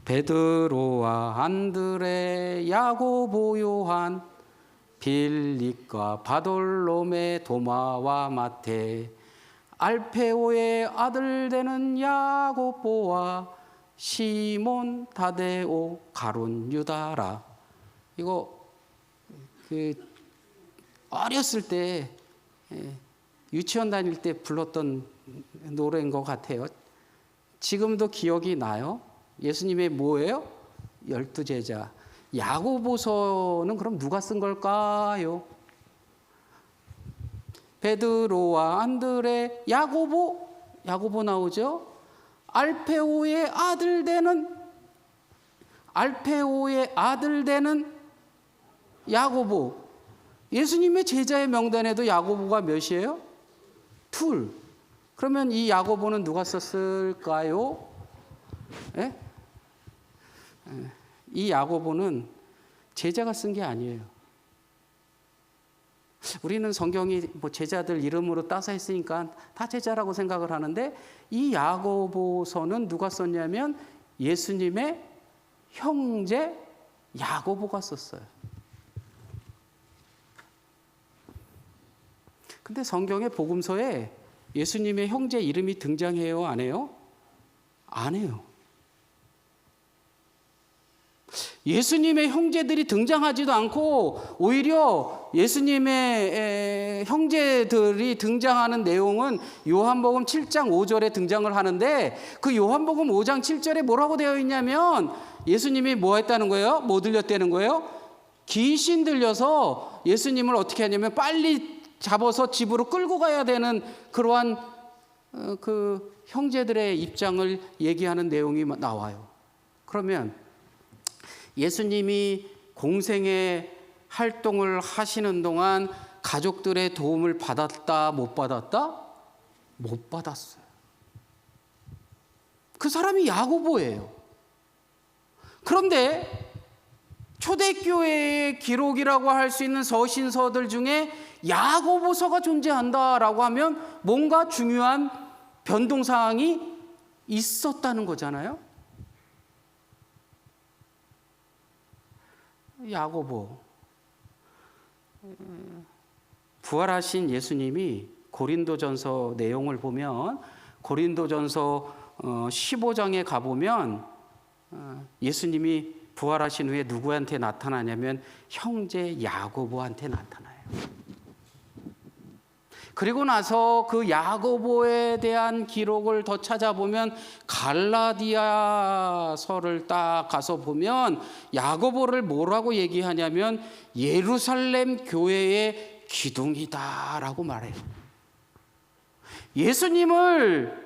베드로와 안드레 야고보 요한 빌립과 바돌로메 도마와 마테 알페오의 아들 되는 야고보와 시몬 다데오 가룟 유다라. 이거 어렸을 때 유치원 다닐 때 불렀던 노래인 것 같아요. 지금도 기억이 나요. 예수님의 뭐예요? 12제자. 야고보서는 그럼 누가 쓴 걸까요? 베드로와 안드레, 야고보 나오죠? 알페오의 아들 되는 야고보. 예수님의 제자의 명단에도 야고보가 몇이에요? 둘. 그러면 이 야고보는 누가 썼을까요? 예? 이 야고보는 제자가 쓴 게 아니에요. 우리는 성경이 뭐 제자들 이름으로 따서 했으니까 다 제자라고 생각을 하는데, 이 야고보서는 누가 썼냐면 예수님의 형제 야고보가 썼어요. 근데 성경의 복음서에 예수님의 형제 이름이 등장해요, 안 해요? 안 해요. 예수님의 형제들이 등장하지도 않고 오히려 예수님의 형제들이 등장하는 내용은 요한복음 7장 5절에 등장을 하는데, 그 요한복음 5장 7절에 뭐라고 되어 있냐면 예수님이 뭐 했다는 거예요? 뭐 들렸다는 거예요? 귀신 들려서 예수님을 어떻게 하냐면 빨리 잡아서 집으로 끌고 가야 되는 그러한 그 형제들의 입장을 얘기하는 내용이 나와요. 그러면 예수님이 공생의 활동을 하시는 동안 가족들의 도움을 받았다, 못 받았다? 못 받았어요. 그 사람이 야고보예요. 그런데 초대교회의 기록이라고 할 수 있는 서신서들 중에 야고보서가 존재한다라고 하면 뭔가 중요한 변동사항이 있었다는 거잖아요. 야고보, 부활하신 예수님이 고린도전서 내용을 보면 고린도전서 15장에 가보면 예수님이 부활하신 후에 누구한테 나타나냐면 형제 야고보한테 나타나요. 그리고 나서 그 야고보에 대한 기록을 더 찾아보면 갈라디아서를 딱 가서 보면 야고보를 뭐라고 얘기하냐면 예루살렘 교회의 기둥이다라고 말해요. 예수님을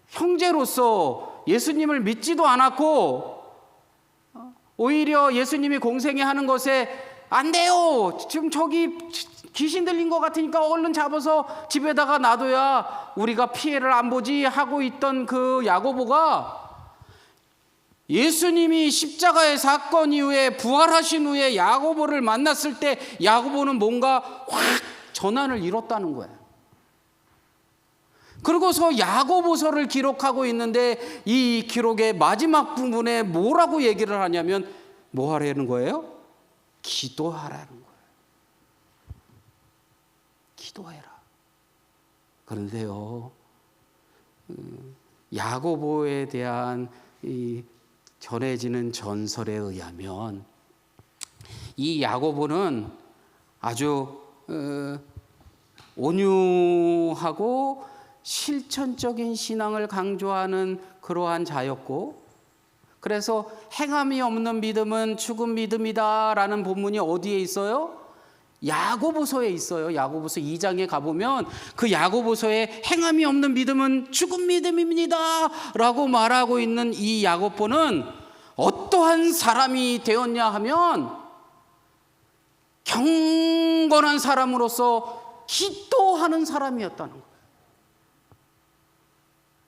형제로서 예수님을 믿지도 않았고, 오히려 예수님이 공생애 하는 것에 안 돼요, 지금 저기 귀신 들린 것 같으니까 얼른 잡아서 집에다가 놔둬야 우리가 피해를 안 보지 하고 있던 그 야고보가 예수님이 십자가의 사건 이후에 부활하신 후에 야고보를 만났을 때 야고보는 뭔가 확 전환을 이뤘다는 거예요. 그리고서 야고보서를 기록하고 있는데 이 기록의 마지막 부분에 뭐라고 얘기를 하냐면 뭐 하라는 거예요? 기도하라는 거예요. 기도해라. 그런데요, 야고보에 대한 이 전해지는 전설에 의하면 이 야고보는 아주 온유하고 실천적인 신앙을 강조하는 그러한 자였고, 그래서 행함이 없는 믿음은 죽은 믿음이다라는 본문이 어디에 있어요? 야고보서에 있어요. 야고보서 2장에 가보면 그 야고보서에 행함이 없는 믿음은 죽은 믿음입니다 라고 말하고 있는 이 야고보는 어떠한 사람이 되었냐 하면 경건한 사람으로서 기도하는 사람이었다는 거예요.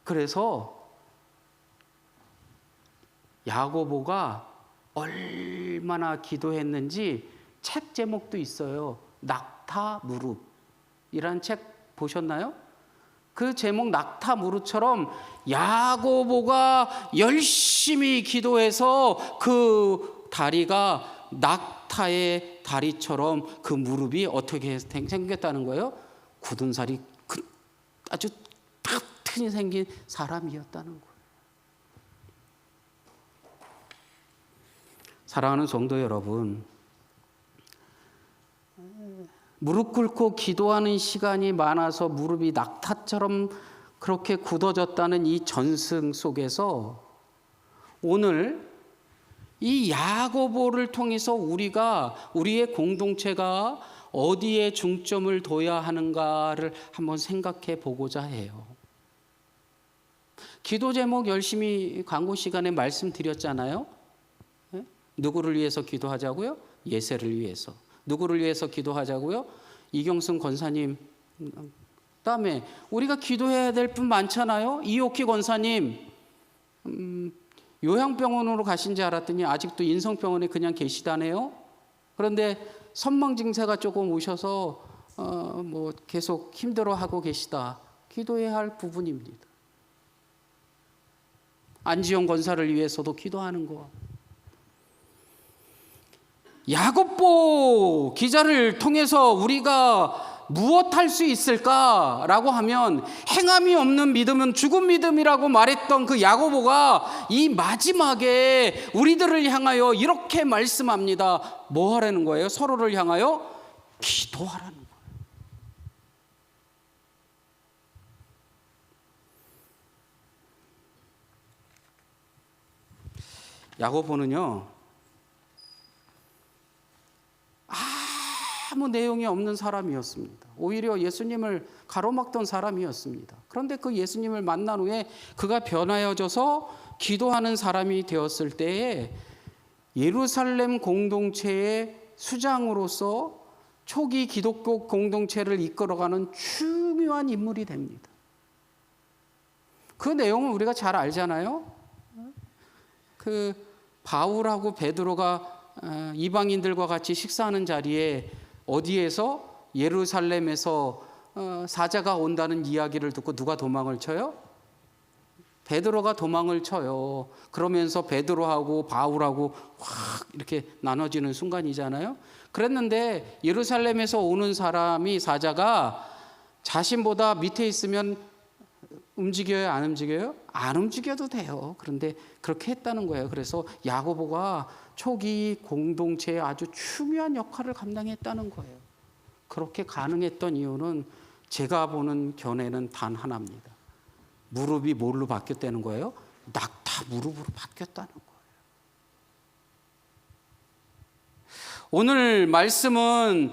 그래서 야고보가 얼마나 기도했는지 책 제목도 있어요. 낙타 무릎이라는 책 보셨나요? 그 제목 낙타무르처럼 야고보가 열심히 기도해서 그 다리가 낙타의 다리처럼 그 무릎이 어떻게 생겼다는 거예요? 굳은 살이 아주 튼튼히 생긴 사람이었다는 거예요. 사랑하는 성도 여러분, 무릎 꿇고 기도하는 시간이 많아서 무릎이 낙타처럼 그렇게 굳어졌다는 이 전승 속에서 오늘 이 야고보를 통해서 우리의 공동체가 어디에 중점을 둬야 하는가를 한번 생각해 보고자 해요. 기도 제목 열심히 광고 시간에 말씀드렸잖아요. 누구를 위해서 기도하자고요? 예세를 위해서. 누구를 위해서 기도하자고요? 이경순 권사님. 그다음에 우리가 기도해야 될 분 많잖아요. 이옥희 권사님. 요양병원으로 가신 줄 알았더니 아직도 인성병원에 그냥 계시다네요. 그런데 선망 증세가 조금 오셔서 계속 힘들어하고 계시다. 기도해야 할 부분입니다. 안지용 권사를 위해서도 기도하는 거. 야고보 기자를 통해서 우리가 무엇할 수 있을까라고 하면 행함이 없는 믿음은 죽은 믿음이라고 말했던 그 야고보가 이 마지막에 우리들을 향하여 이렇게 말씀합니다. 뭐 하라는 거예요? 서로를 향하여 기도하라는 거예요. 야고보는요, 아무 내용이 없는 사람이었습니다. 오히려 예수님을 가로막던 사람이었습니다. 그런데 그 예수님을 만난 후에 그가 변하여져서 기도하는 사람이 되었을 때에 예루살렘 공동체의 수장으로서 초기 기독교 공동체를 이끌어가는 중요한 인물이 됩니다. 그 내용은 우리가 잘 알잖아요. 그 바울하고 베드로가 이방인들과 같이 식사하는 자리에 어디에서 예루살렘에서 사자가 온다는 이야기를 듣고 누가 도망을 쳐요? 베드로가 도망을 쳐요. 그러면서 베드로하고 바울하고 확 이렇게 나눠지는 순간이잖아요. 그랬는데 예루살렘에서 오는 사자가 자신보다 밑에 있으면 움직여요? 안 움직여요? 안 움직여도 돼요. 그런데 그렇게 했다는 거예요. 그래서 야고보가 초기 공동체에 아주 중요한 역할을 감당했다는 거예요. 그렇게 가능했던 이유는 제가 보는 견해는 단 하나입니다. 무릎이 뭘로 바뀌었다는 거예요? 낙타 무릎으로 바뀌었다는 거예요. 오늘 말씀은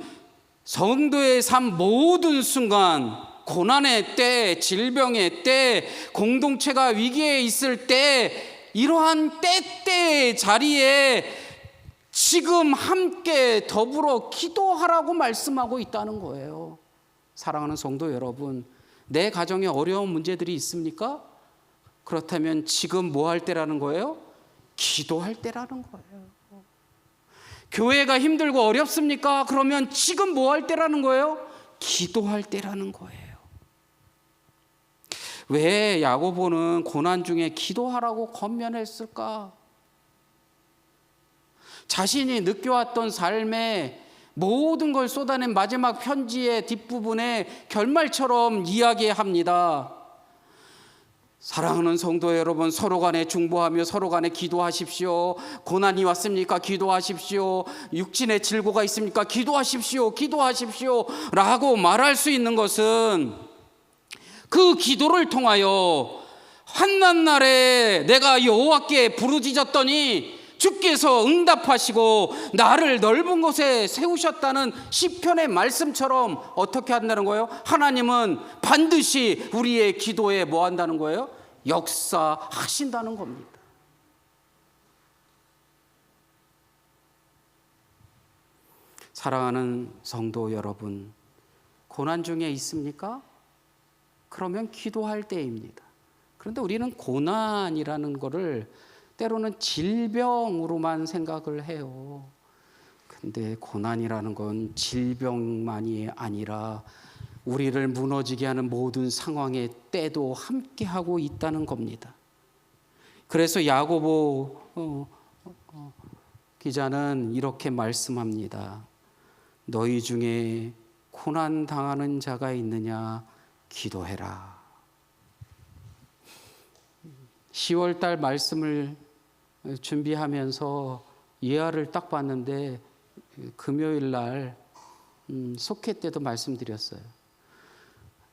성도의 삶 모든 순간, 고난의 때, 질병의 때, 공동체가 위기에 있을 때, 이러한 때때의 자리에 지금 함께 더불어 기도하라고 말씀하고 있다는 거예요. 사랑하는 성도 여러분, 내 가정에 어려운 문제들이 있습니까? 그렇다면 지금 뭐 할 때라는 거예요? 기도할 때라는 거예요. 교회가 힘들고 어렵습니까? 그러면 지금 뭐 할 때라는 거예요? 기도할 때라는 거예요. 왜 야고보는 고난 중에 기도하라고 권면했을까? 자신이 느껴왔던 삶의 모든 걸 쏟아낸 마지막 편지의 뒷부분에 결말처럼 이야기합니다. 사랑하는 성도 여러분, 서로 간에 중보하며 서로 간에 기도하십시오. 고난이 왔습니까? 기도하십시오. 육신의 질고가 있습니까? 기도하십시오. 기도하십시오. 라고 말할 수 있는 것은 그 기도를 통하여 환난 날에 내가 여호와께 부르짖었더니 주께서 응답하시고 나를 넓은 곳에 세우셨다는 시편의 말씀처럼 어떻게 한다는 거예요? 하나님은 반드시 우리의 기도에 뭐 한다는 거예요? 역사하신다는 겁니다. 사랑하는 성도 여러분, 고난 중에 있습니까? 그러면 기도할 때입니다. 그런데 우리는 고난이라는 거를 때로는 질병으로만 생각을 해요. 근데 고난이라는 건 질병만이 아니라 우리를 무너지게 하는 모든 상황의 때도 함께하고 있다는 겁니다. 그래서 야고보 기자는 이렇게 말씀합니다. 너희 중에 고난 당하는 자가 있느냐 기도해라. 10월 달 말씀을 준비하면서 예화를 딱 봤는데 금요일 날 속회 때도 말씀드렸어요.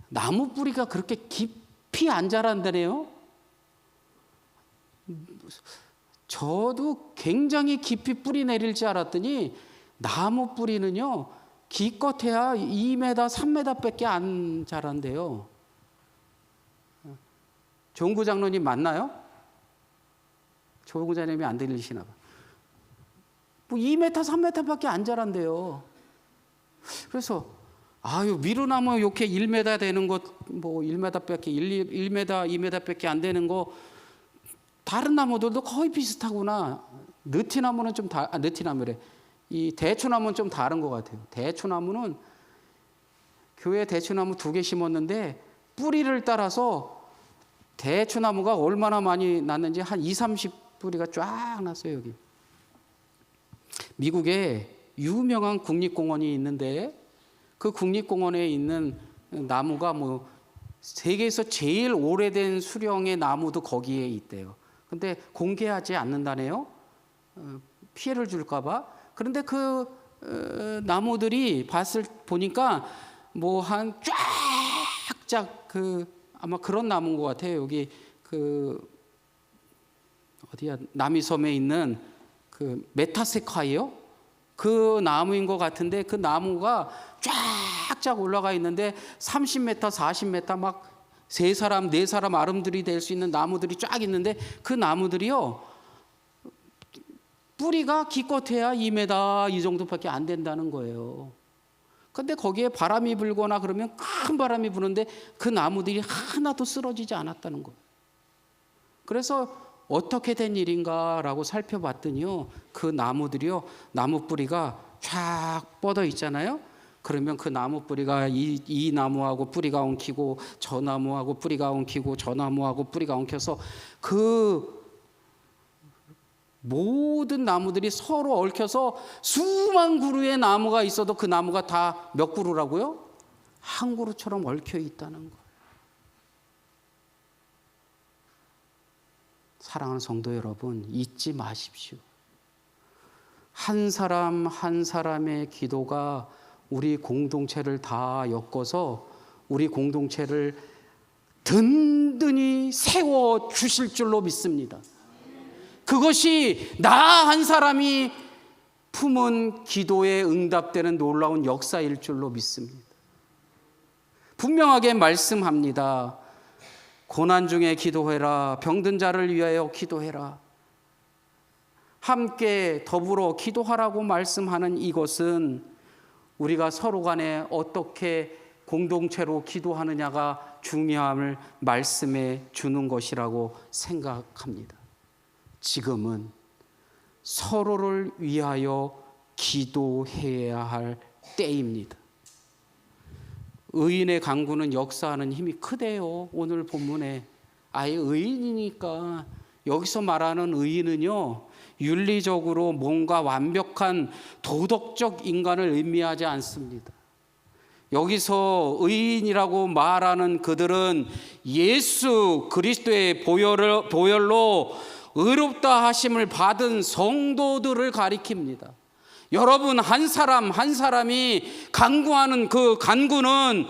나무 뿌리가 그렇게 깊이 안 자란다네요. 저도 굉장히 깊이 뿌리 내릴 줄 알았더니 나무 뿌리는요 기껏해야 2m, 3m밖에 안 자란대요. 조은구 장로님 맞나요? 조은구 장로님이 안 들리시나 봐. 뭐 2m, 3m밖에 안 자란대요. 그래서 미루나무 이렇게 1m 되는 것, 뭐 1m밖에 1m, 2m밖에 안 되는 거 다른 나무들도 거의 비슷하구나. 느티나무는 좀 느티나무래. 이 대추나무는 좀 다른 것 같아요. 대추나무는 교회에 대추나무 2개 심었는데 뿌리를 따라서 대추나무가 얼마나 많이 났는지 한 20-30뿌리가 쫙 났어요. 여기 미국에 유명한 국립공원이 있는데 그 국립공원에 있는 나무가 뭐 세계에서 제일 오래된 수령의 나무도 거기에 있대요. 근데 공개하지 않는다네요. 피해를 줄까 봐. 그런데 그 나무들이 보니까 뭐 한 쫙쫙 아마 그런 나무인 것 같아요. 여기 어디야 남이섬에 있는 그 메타세콰이어 그 나무인 것 같은데 그 나무가 쫙쫙 올라가 있는데 30m, 40m 막 3사람, 4사람 아름들이 될 수 있는 나무들이 쫙 있는데 그 나무들이요 뿌리가 기껏해야 2m 이 정도밖에 안 된다는 거예요. 근데 거기에 바람이 불거나 그러면 큰 바람이 부는데 그 나무들이 하나도 쓰러지지 않았다는 거예요. 그래서 어떻게 된 일인가라고 살펴봤더니요 그 나무들이요 나무 뿌리가 쫙 뻗어 있잖아요. 그러면 그 나무 뿌리가 이 나무하고 뿌리가 엉키고 저 나무하고 뿌리가 엉키고 저 나무하고 뿌리가 엉켜서 그 모든 나무들이 서로 얽혀서 수만 그루의 나무가 있어도 그 나무가 다 몇 그루라고요? 한 그루처럼 얽혀 있다는 거예요. 사랑하는 성도 여러분, 잊지 마십시오. 한 사람 한 사람의 기도가 우리 공동체를 다 엮어서 우리 공동체를 든든히 세워 주실 줄로 믿습니다. 그것이 나 한 사람이 품은 기도에 응답되는 놀라운 역사일 줄로 믿습니다. 분명하게 말씀합니다. 고난 중에 기도해라. 병든 자를 위하여 기도해라. 함께 더불어 기도하라고 말씀하는 이것은 우리가 서로 간에 어떻게 공동체로 기도하느냐가 중요함을 말씀해 주는 것이라고 생각합니다. 지금은 서로를 위하여 기도해야 할 때입니다. 의인의 강구는 역사하는 힘이 크대요. 오늘 본문에 아예 의인이니까 여기서 말하는 의인은요 윤리적으로 뭔가 완벽한 도덕적 인간을 의미하지 않습니다. 여기서 의인이라고 말하는 그들은 예수 그리스도의 보혈로 의롭다 하심을 받은 성도들을 가리킵니다. 여러분 한 사람 한 사람이 간구하는 그 간구는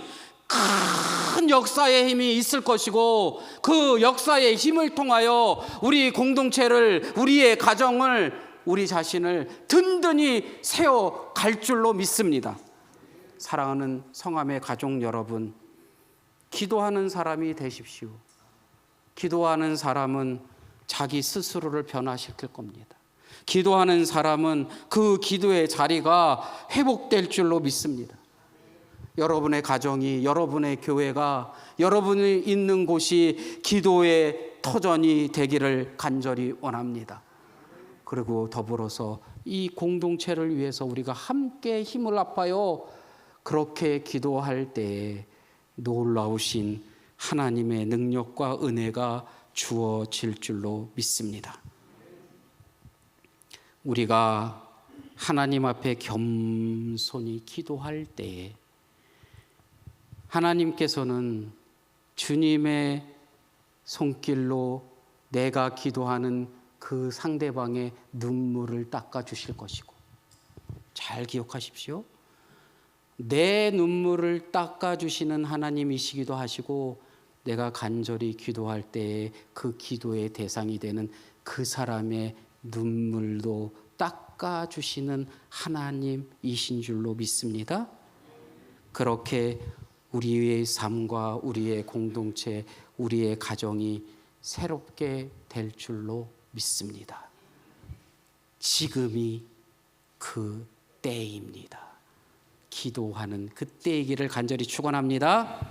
큰 역사의 힘이 있을 것이고 그 역사의 힘을 통하여 우리 공동체를 우리의 가정을 우리 자신을 든든히 세워갈 줄로 믿습니다. 사랑하는 성함의 가족 여러분, 기도하는 사람이 되십시오. 기도하는 사람은 자기 스스로를 변화시킬 겁니다. 기도하는 사람은 그 기도의 자리가 회복될 줄로 믿습니다. 여러분의 가정이, 여러분의 교회가, 여러분이 있는 곳이 기도의 터전이 되기를 간절히 원합니다. 그리고 더불어서 이 공동체를 위해서 우리가 함께 힘을 합하여 그렇게 기도할 때 놀라우신 하나님의 능력과 은혜가 주어질 줄로 믿습니다. 우리가 하나님 앞에 겸손히 기도할 때에 하나님께서는 주님의 손길로 내가 기도하는 그 상대방의 눈물을 닦아주실 것이고, 잘 기억하십시오. 내 눈물을 닦아주시는 하나님이시기도 하시고, 내가 간절히 기도할 때에 그 기도의 대상이 되는 그 사람의 눈물도 닦아주시는 하나님이신 줄로 믿습니다. 그렇게 우리의 삶과 우리의 공동체, 우리의 가정이 새롭게 될 줄로 믿습니다. 지금이 그 때입니다. 기도하는 그때이기를 간절히 축원합니다.